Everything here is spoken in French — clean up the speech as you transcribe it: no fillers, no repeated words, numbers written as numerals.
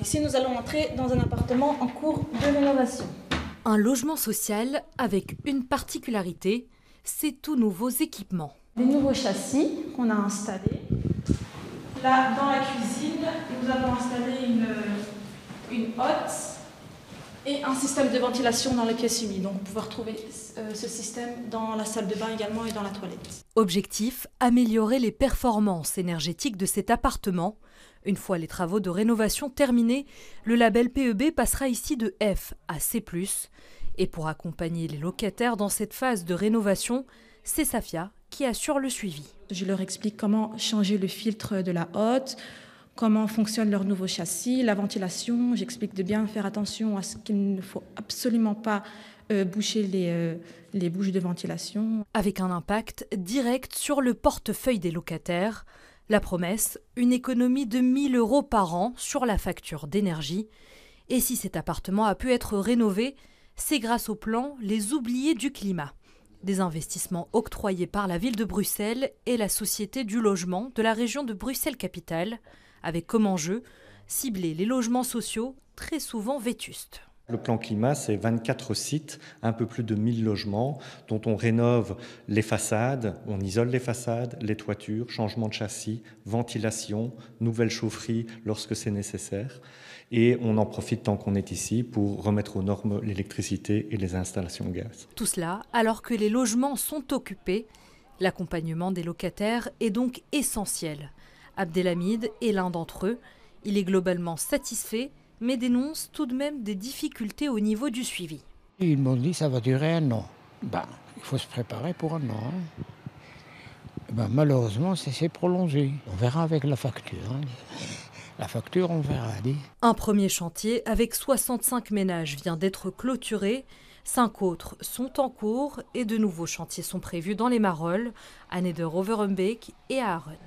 Ici, nous allons entrer dans un appartement en cours de rénovation. Un logement social avec une particularité, ces tout nouveaux équipements. Des nouveaux châssis qu'on a installés. Là, dans la cuisine, nous avons installé une hotte et un système de ventilation dans les pièces humides. Donc, vous pouvez retrouver ce système dans la salle de bain également et dans la toilette. Objectif, améliorer les performances énergétiques de cet appartement. Une fois les travaux de rénovation terminés, le label PEB passera ici de F à C+. Et pour accompagner les locataires dans cette phase de rénovation, c'est Safia qui assure le suivi. Je leur explique comment changer le filtre de la hotte, comment fonctionne leur nouveau châssis, la ventilation. J'explique de bien faire attention à ce qu'il ne faut absolument pas boucher les bouches de ventilation. Avec un impact direct sur le portefeuille des locataires. La promesse, une économie de 1 000 € par an sur la facture d'énergie. Et si cet appartement a pu être rénové, c'est grâce au plan Les Oubliés du climat. Des investissements octroyés par la ville de Bruxelles et la Société du logement de la région de Bruxelles-Capitale, avec comme enjeu cibler les logements sociaux très souvent vétustes. Le plan climat, c'est 24 sites, un peu plus de 1000 logements, dont on rénove les façades, on isole les façades, les toitures, changement de châssis, ventilation, nouvelle chaufferie lorsque c'est nécessaire. Et on en profite tant qu'on est ici pour remettre aux normes l'électricité et les installations gaz. Tout cela alors que les logements sont occupés. L'accompagnement des locataires est donc essentiel. Abdelhamid est l'un d'entre eux. Il est globalement satisfait, mais dénonce tout de même des difficultés au niveau du suivi. Ils m'ont dit que ça va durer 1 an. Il faut se préparer pour 1 an. Malheureusement, c'est prolongé. On verra avec la facture. La facture, on verra. Un premier chantier avec 65 ménages vient d'être clôturé. 5 autres sont en cours et de nouveaux chantiers sont prévus dans les Marolles, à Neder-Overembeek et à Arun.